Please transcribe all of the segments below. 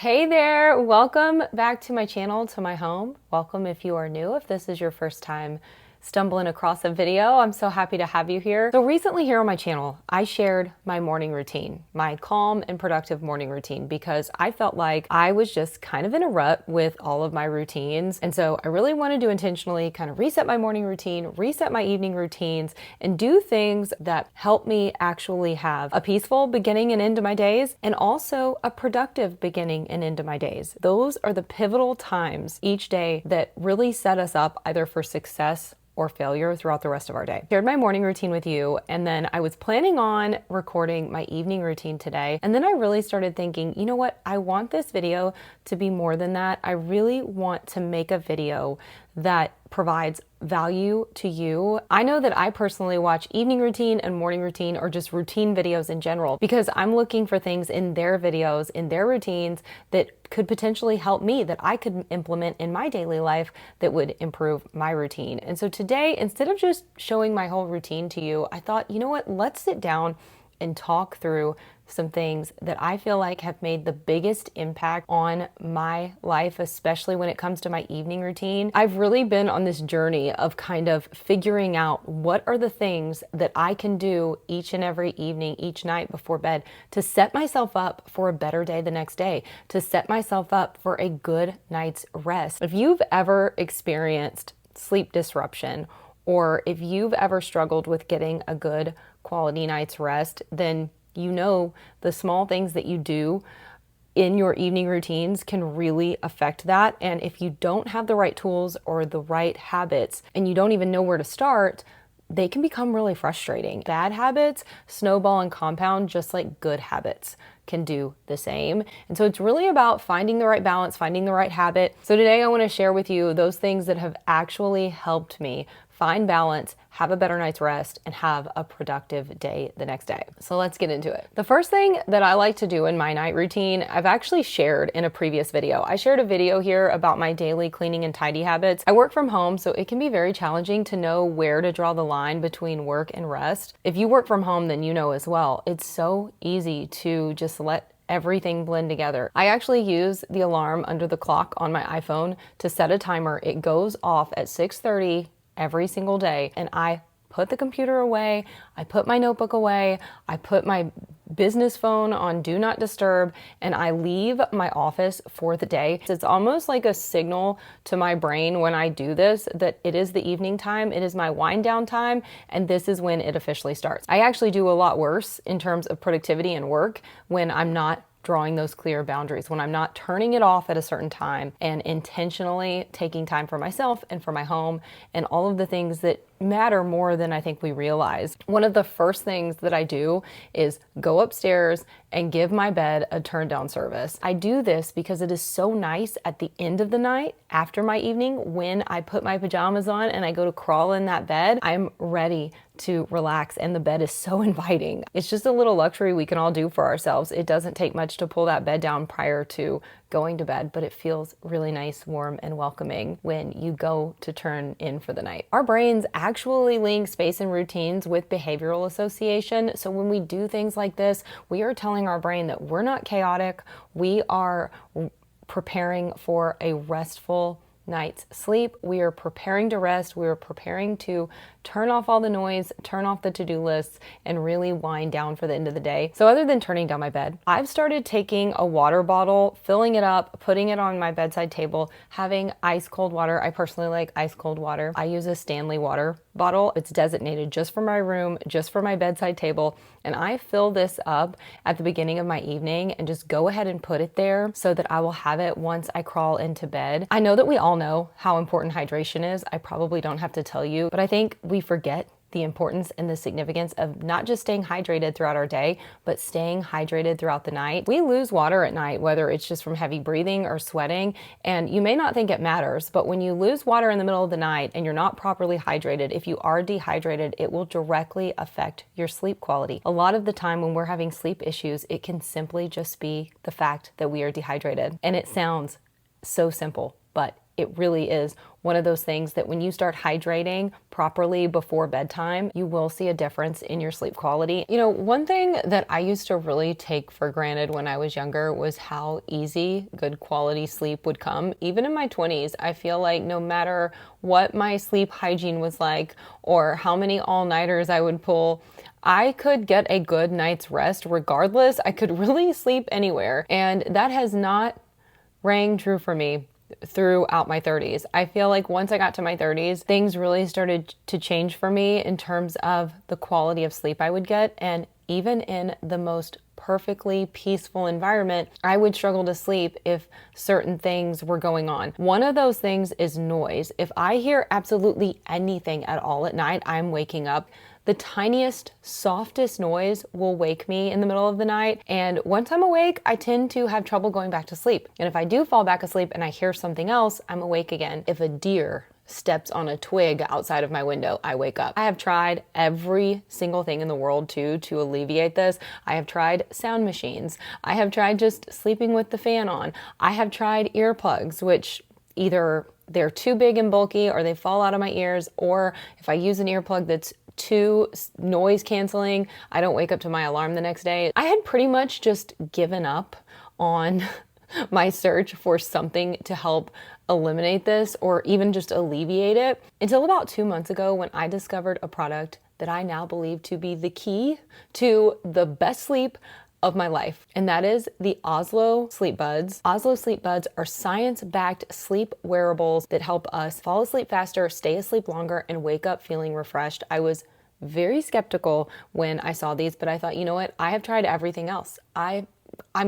Hey there, welcome back to my channel, to my home. Welcome if you are new, if this is your first time stumbling across a video. I'm so happy to have you here. So recently here on my channel, I shared my morning routine, my calm and productive morning routine, because I felt like I was just kind of in a rut with all of my routines. And so I really wanted to intentionally kind of reset my morning routine, reset my evening routines, and do things that help me actually have a peaceful beginning and end to my days, and also a productive beginning and end to my days. Those are the pivotal times each day that really set us up either for success or failure throughout the rest of our day. Shared my morning routine with you, and then I was planning on recording my evening routine today. And then I really started thinking, you know what? I want this video to be more than that. I really want to make a video that provides value to you. I know that I personally watch evening routine and morning routine, or just routine videos in general, because I'm looking for things in their videos, in their routines, that could potentially help me, that I could implement in my daily life that would improve my routine. And so today, instead of just showing my whole routine to you, I thought, you know what, let's sit down and talk through some things that I feel like have made the biggest impact on my life, especially when it comes to my evening routine. I've really been on this journey of kind of figuring out what are the things that I can do each and every evening, each night before bed, to set myself up for a better day the next day, to set myself up for a good night's rest. If you've ever experienced sleep disruption, or if you've ever struggled with getting a good quality night's rest, then you know the small things that you do in your evening routines can really affect that. And if you don't have the right tools or the right habits, and you don't even know where to start, they can become really frustrating. Bad habits snowball and compound just like good habits can do the same. And so it's really about finding the right balance, finding the right habit. So today I want to share with you those things that have actually helped me find balance, have a better night's rest, and have a productive day the next day. So let's get into it. The first thing that I like to do in my night routine, I've actually shared in a previous video. I shared a video here about my daily cleaning and tidy habits. I work from home, so it can be very challenging to know where to draw the line between work and rest. If you work from home, then you know as well. It's so easy to just let everything blend together. I actually use the alarm under the clock on my iPhone to set a timer. It goes off at 6:30 every single day, and I put the computer away, I put my notebook away, I put my business phone on do not disturb, and I leave my office for the day. It's almost like a signal to my brain when I do this that it is the evening time, it is my wind down time, and this is when it officially starts. I actually do a lot worse in terms of productivity and work when I'm not drawing those clear boundaries, when I'm not turning it off at a certain time and intentionally taking time for myself and for my home and all of the things that matter more than I think we realize. One of the first things that I do is go upstairs and give my bed a turn down service. I do this because it is so nice at the end of the night, after my evening, when I put my pajamas on and I go to crawl in that bed, I'm ready to relax, and the bed is so inviting. It's just a little luxury we can all do for ourselves. It doesn't take much to pull that bed down prior to going to bed, but it feels really nice, warm, and welcoming when you go to turn in for the night. Our brains actually link space and routines with behavioral association. So when we do things like this, we are telling our brain that we're not chaotic. We are preparing for a restful night's sleep. We are preparing to rest. We are preparing to turn off all the noise, turn off the to-do lists, and really wind down for the end of the day. So other than turning down my bed, I've started taking a water bottle, filling it up, putting it on my bedside table, having ice cold water. I personally like ice cold water. I use a Stanley water bottle. It's designated just for my room, just for my bedside table. And I fill this up at the beginning of my evening and just go ahead and put it there so that I will have it once I crawl into bed. I know that we all know how important hydration is. I probably don't have to tell you, but I think we forget the importance and the significance of not just staying hydrated throughout our day, but staying hydrated throughout the night. We lose water at night, whether it's just from heavy breathing or sweating, and you may not think it matters, but when you lose water in the middle of the night and you're not properly hydrated, if you are dehydrated, it will directly affect your sleep quality. A lot of the time when we're having sleep issues, it can simply just be the fact that we are dehydrated. And it sounds so simple, but it really is one of those things that when you start hydrating properly before bedtime, you will see a difference in your sleep quality. You know, one thing that I used to really take for granted when I was younger was how easy good quality sleep would come. Even in my 20s, I feel like no matter what my sleep hygiene was like or how many all-nighters I would pull, I could get a good night's rest regardless. I could really sleep anywhere. And that has not rang true for me throughout my 30s. I feel like once I got to my 30s, things really started to change for me in terms of the quality of sleep I would get. And even in the most perfectly peaceful environment, I would struggle to sleep if certain things were going on. One of those things is noise. If I hear absolutely anything at all at night, I'm waking up. The tiniest, softest noise will wake me in the middle of the night. And once I'm awake, I tend to have trouble going back to sleep. And if I do fall back asleep and I hear something else, I'm awake again. If a deer steps on a twig outside of my window, I wake up. I have tried every single thing in the world to alleviate this. I have tried sound machines. I have tried just sleeping with the fan on. I have tried earplugs, which either they're too big and bulky or they fall out of my ears, or if I use an earplug that's too noise canceling, I don't wake up to my alarm the next day. I had pretty much just given up on my search for something to help eliminate this or even just alleviate it until about 2 months ago when I discovered a product that I now believe to be the key to the best sleep of my life, and that is the Oslo Sleep Buds. Oslo Sleep Buds are science-backed sleep wearables that help us fall asleep faster, stay asleep longer, and wake up feeling refreshed. I was very skeptical when I saw these, but I thought, you know what? I have tried everything else. I'm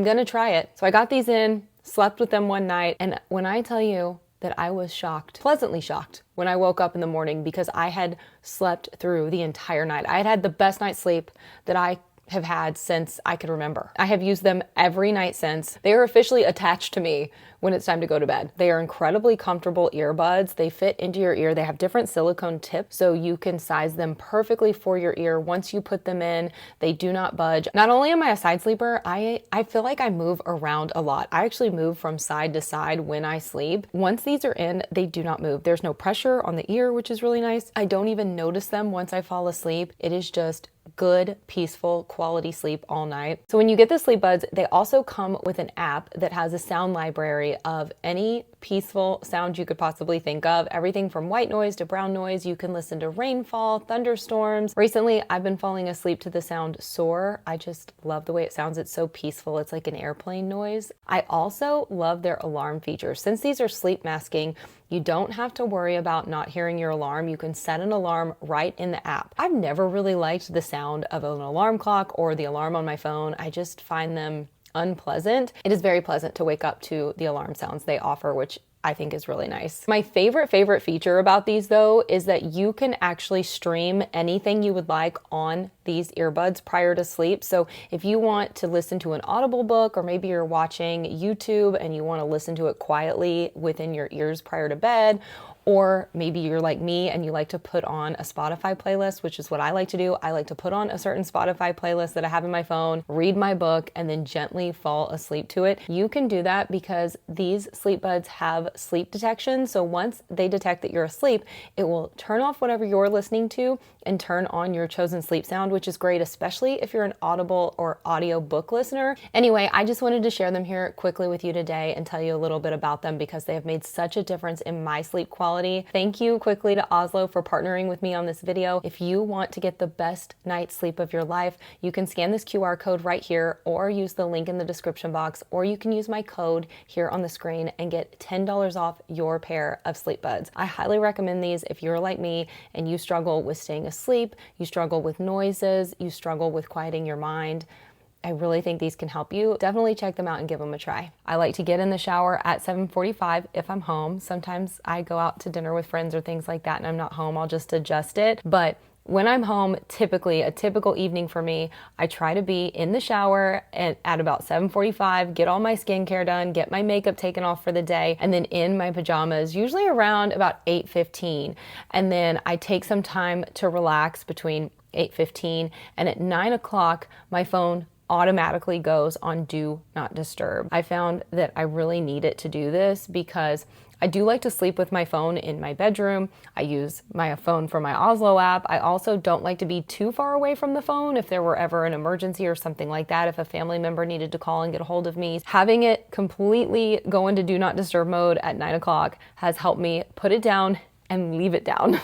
gonna try it. So I got these in, slept with them one night, and when I tell you that I was shocked, pleasantly shocked, when I woke up in the morning because I had slept through the entire night. I had had the best night's sleep that I have had since I could remember. I have used them every night since. They are officially attached to me when it's time to go to bed. They are incredibly comfortable earbuds. They fit into your ear. They have different silicone tips so you can size them perfectly for your ear. Once you put them in, they do not budge. Not only am I a side sleeper, I feel like I move around a lot. I actually move from side to side when I sleep. Once these are in, they do not move. There's no pressure on the ear, which is really nice. I don't even notice them once I fall asleep. It is just good, peaceful, quality sleep all night. So when you get the Sleep Buds, they also come with an app that has a sound library of any peaceful sound you could possibly think of. Everything from white noise to brown noise. You can listen to rainfall, thunderstorms. Recently, I've been falling asleep to the sound soar. I just love the way it sounds. It's so peaceful. It's like an airplane noise. I also love their alarm feature. Since these are sleep masking, you don't have to worry about not hearing your alarm. You can set an alarm right in the app. I've never really liked the sound of an alarm clock or the alarm on my phone. I just find them unpleasant. It is very pleasant to wake up to the alarm sounds they offer, which I think is really nice. My favorite feature about these though is that you can actually stream anything you would like on these earbuds prior to sleep. So if you want to listen to an Audible book, or maybe you're watching YouTube and you want to listen to it quietly within your ears prior to bed, or maybe you're like me and you like to put on a Spotify playlist, which is what I like to do. I like to put on a certain Spotify playlist that I have in my phone, read my book, and then gently fall asleep to it. You can do that because these Sleep Buds have sleep detection. So once they detect that you're asleep, it will turn off whatever you're listening to and turn on your chosen sleep sound, which is great, especially if you're an Audible or audio book listener. Anyway, I just wanted to share them here quickly with you today and tell you a little bit about them because they have made such a difference in my sleep quality. Thank you quickly to Oslo for partnering with me on this video. If you want to get the best night's sleep of your life, you can scan this QR code right here or use the link in the description box, or you can use my code here on the screen and get $10 off your pair of Sleep Buds. I highly recommend these if you're like me and you struggle with staying asleep, you struggle with noises, you struggle with quieting your mind. I really think these can help you. Definitely check them out and give them a try. I like to get in the shower at 7:45 if I'm home. Sometimes I go out to dinner with friends or things like that and I'm not home. I'll just adjust it. But when I'm home, typically, a typical evening for me, I try to be in the shower at about 7:45, get all my skincare done, get my makeup taken off for the day, and then in my pajamas, usually around about 8:15. And then I take some time to relax between 8:15 and at 9 o'clock, my phone automatically goes on do not disturb. I found that I really need it to do this because I do like to sleep with my phone in my bedroom. I use my phone for my Oslo app. I also don't like to be too far away from the phone if there were ever an emergency or something like that. If a family member needed to call and get a hold of me, having it completely go into do not disturb mode at 9 o'clock has helped me put it down and leave it down.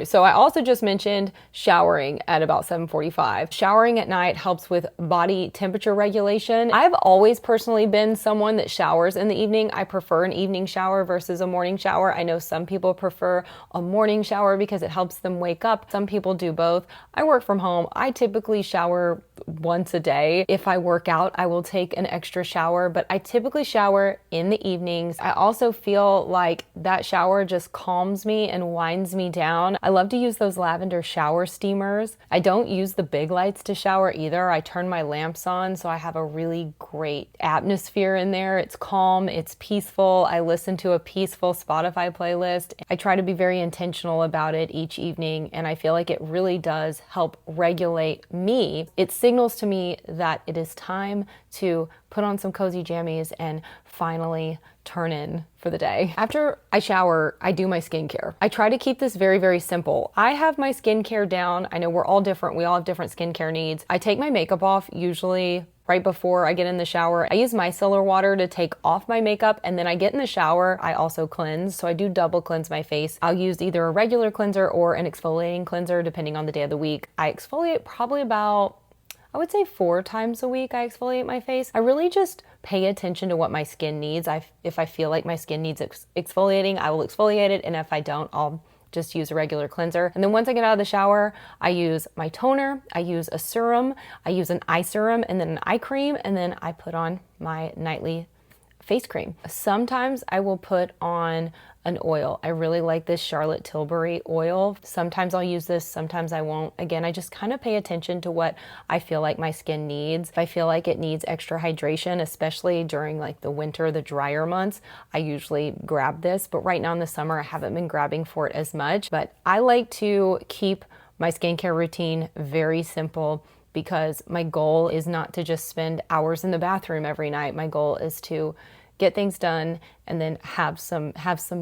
So I also just mentioned showering at about 7:45. Showering at night helps with body temperature regulation. I've always personally been someone that showers in the evening. I prefer an evening shower versus a morning shower. I know some people prefer a morning shower because it helps them wake up. Some people do both. I work from home. I typically shower once a day. If I work out, I will take an extra shower, but I typically shower in the evenings. I also feel like that shower just calms me and winds me down. I love to use those lavender shower steamers. I don't use the big lights to shower either. I turn my lamps on so I have a really great atmosphere in there. It's calm, it's peaceful. I listen to a peaceful Spotify playlist. I try to be very intentional about it each evening, and I feel like it really does help regulate me. It signals to me that it is time to put on some cozy jammies and finally turn in for the day. After I shower, I do my skincare. I try to keep this very, very simple. I have my skincare down. I know we're all different. We all have different skincare needs. I take my makeup off usually right before I get in the shower. I use micellar water to take off my makeup, and then I get in the shower. I also cleanse, so I do double cleanse my face. I'll use either a regular cleanser or an exfoliating cleanser depending on the day of the week. I exfoliate probably about, I would say 4 times a week I exfoliate my face. I really just pay attention to what my skin needs. If I feel like my skin needs exfoliating, I will exfoliate it, and if I don't, I'll just use a regular cleanser. And then once I get out of the shower, I use my toner, I use a serum, I use an eye serum, and then an eye cream, and then I put on my nightly face cream. Sometimes I will put on an oil. I really like this Charlotte Tilbury oil. Sometimes I'll use this, sometimes I won't. Again, I just kind of pay attention to what I feel like my skin needs. If I feel like it needs extra hydration, especially during like the winter, the drier months, I usually grab this. But right now in the summer, I haven't been grabbing for it as much. But I like to keep my skincare routine very simple because my goal is not to just spend hours in the bathroom every night. My goal is to get things done and then have some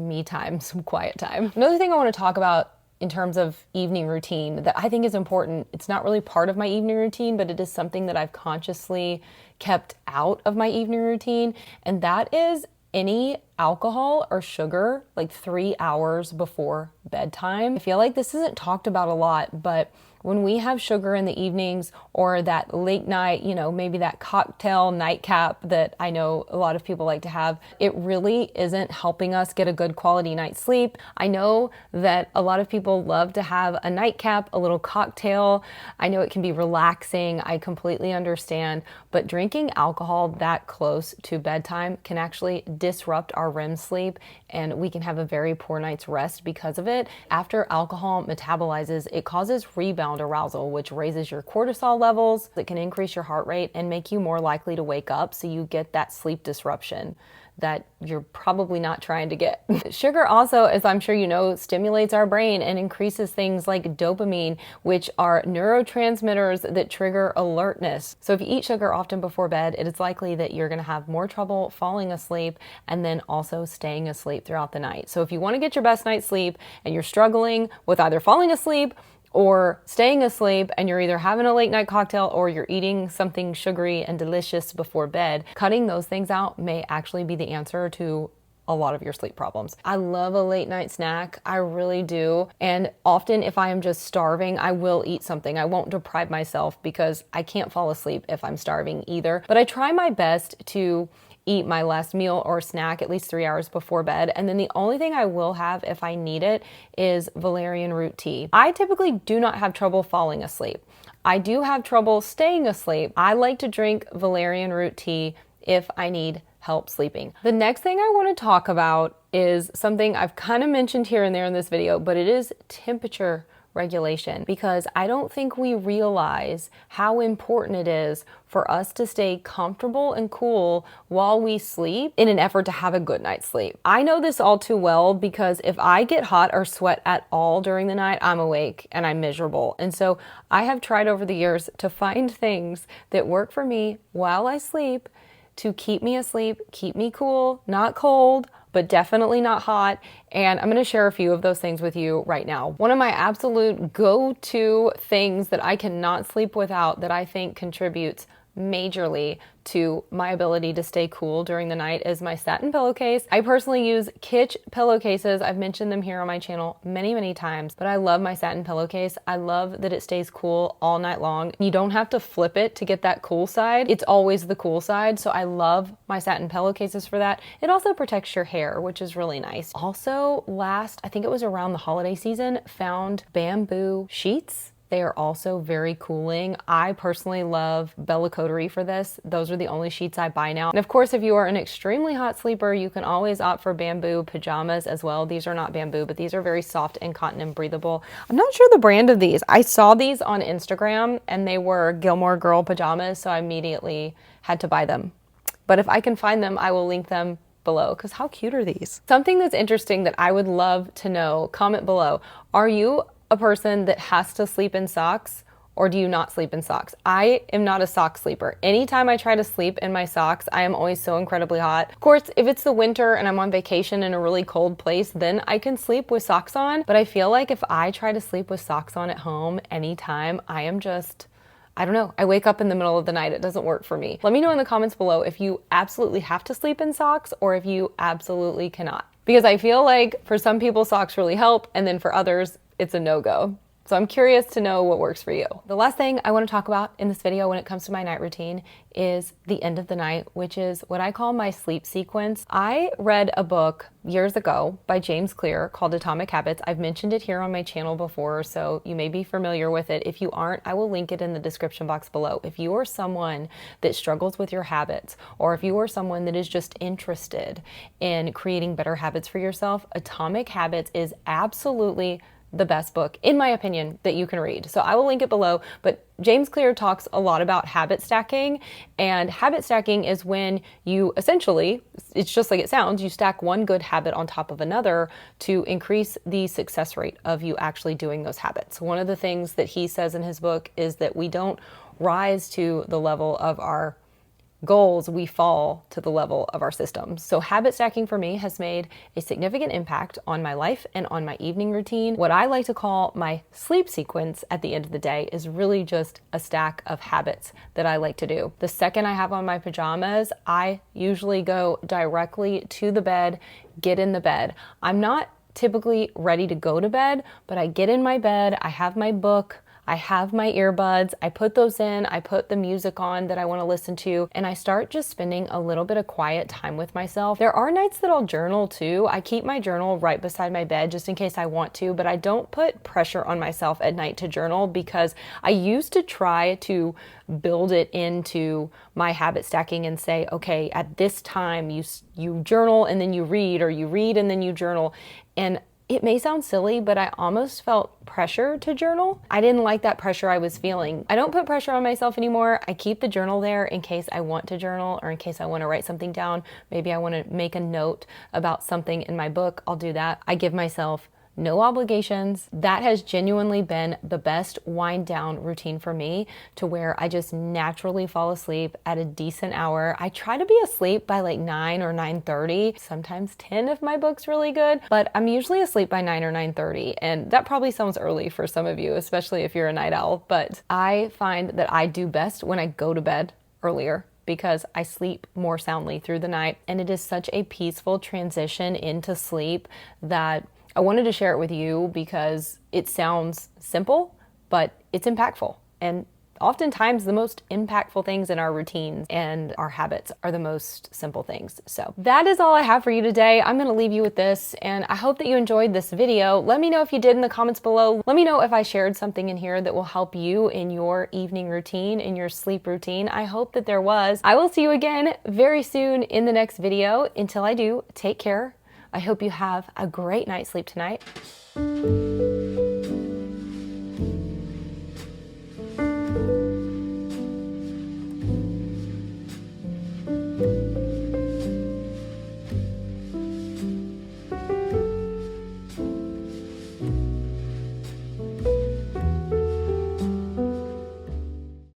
me time, some quiet time. Another thing I want to talk about in terms of evening routine that I think is important, it's not really part of my evening routine, but it is something that I've consciously kept out of my evening routine, and that is any alcohol or sugar like 3 hours before bedtime. I feel like this isn't talked about a lot, but when we have sugar in the evenings or that late night, you know, maybe that cocktail nightcap that I know a lot of people like to have, it really isn't helping us get a good quality night's sleep. I know that a lot of people love to have a nightcap, a little cocktail. I know it can be relaxing. I completely understand, but drinking alcohol that close to bedtime can actually disrupt our REM sleep, and we can have a very poor night's rest because of it. After alcohol metabolizes, it causes rebound arousal, which raises your cortisol levels. It can increase your heart rate and make you more likely to wake up, so you get that sleep disruption that you're probably not trying to get. Sugar also, as I'm sure you know, stimulates our brain and increases things like dopamine, which are neurotransmitters that trigger alertness. So if you eat sugar often before bed, it is likely that you're gonna have more trouble falling asleep and then also staying asleep throughout the night. So if you wanna get your best night's sleep and you're struggling with either falling asleep or staying asleep and you're either having a late night cocktail or you're eating something sugary and delicious before bed, cutting those things out may actually be the answer to a lot of your sleep problems. I love a late night snack. I really do. And often if I am just starving, I will eat something. I won't deprive myself because I can't fall asleep if I'm starving either. But I try my best to eat my last meal or snack at least 3 hours before bed. And then the only thing I will have if I need it is valerian root tea. I typically do not have trouble falling asleep. I do have trouble staying asleep. I like to drink valerian root tea if I need help sleeping. The next thing I want to talk about is something I've kind of mentioned here and there in this video, but it is temperature regulation, because I don't think we realize how important it is for us to stay comfortable and cool while we sleep in an effort to have a good night's sleep. I know this all too well because if I get hot or sweat at all during the night, I'm awake and I'm miserable. And so I have tried over the years to find things that work for me while I sleep to keep me asleep, keep me cool, not cold, but definitely not hot. And I'm gonna share a few of those things with you right now. One of my absolute go-to things that I cannot sleep without that I think contributes majorly to my ability to stay cool during the night is my satin pillowcase. I personally use Kitsch pillowcases. I've mentioned them here on my channel many, many times, but I love my satin pillowcase. I love that it stays cool all night long. You don't have to flip it to get that cool side. It's always the cool side. So I love my satin pillowcases for that. It also protects your hair, which is really nice. Also, I think it was around the holiday season, found bamboo sheets. They are also very cooling. I personally love Bella Coterie for this. Those are the only sheets I buy now. And of course, if you are an extremely hot sleeper, you can always opt for bamboo pajamas as well. These are not bamboo, but these are very soft and cotton and breathable. I'm not sure the brand of these. I saw these on Instagram and they were Gilmore Girl pajamas, so I immediately had to buy them. But if I can find them, I will link them below, because how cute are these? Something that's interesting that I would love to know, comment below. Are you a person that has to sleep in socks, or do you not sleep in socks? I am not a sock sleeper. Anytime I try to sleep in my socks, I am always so incredibly hot. Of course, if it's the winter and I'm on vacation in a really cold place, then I can sleep with socks on. But I feel like if I try to sleep with socks on at home anytime, I am just, I don't know, I wake up in the middle of the night. It doesn't work for me. Let me know in the comments below if you absolutely have to sleep in socks or if you absolutely cannot. Because I feel like for some people, socks really help, and then for others, it's a no-go. So I'm curious to know what works for you. The last thing I want to talk about in this video when it comes to my night routine is the end of the night, which is what I call my sleep sequence. I read a book years ago by James Clear called Atomic Habits. I've mentioned it here on my channel before, so you may be familiar with it. If you aren't, I will link it in the description box below. If you are someone that struggles with your habits, or if you are someone that is just interested in creating better habits for yourself, Atomic Habits is absolutely the best book, in my opinion, that you can read. So I will link it below, but James Clear talks a lot about habit stacking, and habit stacking is when you essentially, it's just like it sounds, you stack one good habit on top of another to increase the success rate of you actually doing those habits. One of the things that he says in his book is that we don't rise to the level of our goals, we fall to the level of our systems. So habit stacking for me has made a significant impact on my life and on my evening routine. What I like to call my sleep sequence at the end of the day is really just a stack of habits that I like to do. The second I have on my pajamas, I usually go directly to the bed, get in the bed. I'm not typically ready to go to bed, but I get in my bed, I have my book, I have my earbuds, I put those in, I put the music on that I want to listen to, and I start just spending a little bit of quiet time with myself. There are nights that I'll journal too. I keep my journal right beside my bed just in case I want to, but I don't put pressure on myself at night to journal because I used to try to build it into my habit stacking and say, okay, at this time you journal and then you read, or you read and then you journal. And it may sound silly, but I almost felt pressure to journal. I didn't like that pressure I was feeling. I don't put pressure on myself anymore. I keep the journal there in case I want to journal or in case I want to write something down. Maybe I want to make a note about something in my book. I'll do that. I give myself no obligations. That has genuinely been the best wind down routine for me, to where I just naturally fall asleep at a decent hour. I try to be asleep by like 9 or 9:30, sometimes 10 if my book's really good, but I'm usually asleep by 9 or 9:30. And that probably sounds early for some of you, especially if you're a night owl, but I find that I do best when I go to bed earlier, because I sleep more soundly through the night. And it is such a peaceful transition into sleep that I wanted to share it with you because it sounds simple, but it's impactful. And oftentimes the most impactful things in our routines and our habits are the most simple things. So that is all I have for you today. I'm gonna leave you with this, and I hope that you enjoyed this video. Let me know if you did in the comments below. Let me know if I shared something in here that will help you in your evening routine, in your sleep routine. I hope that there was. I will see you again very soon in the next video. Until I do, take care. I hope you have a great night's sleep tonight.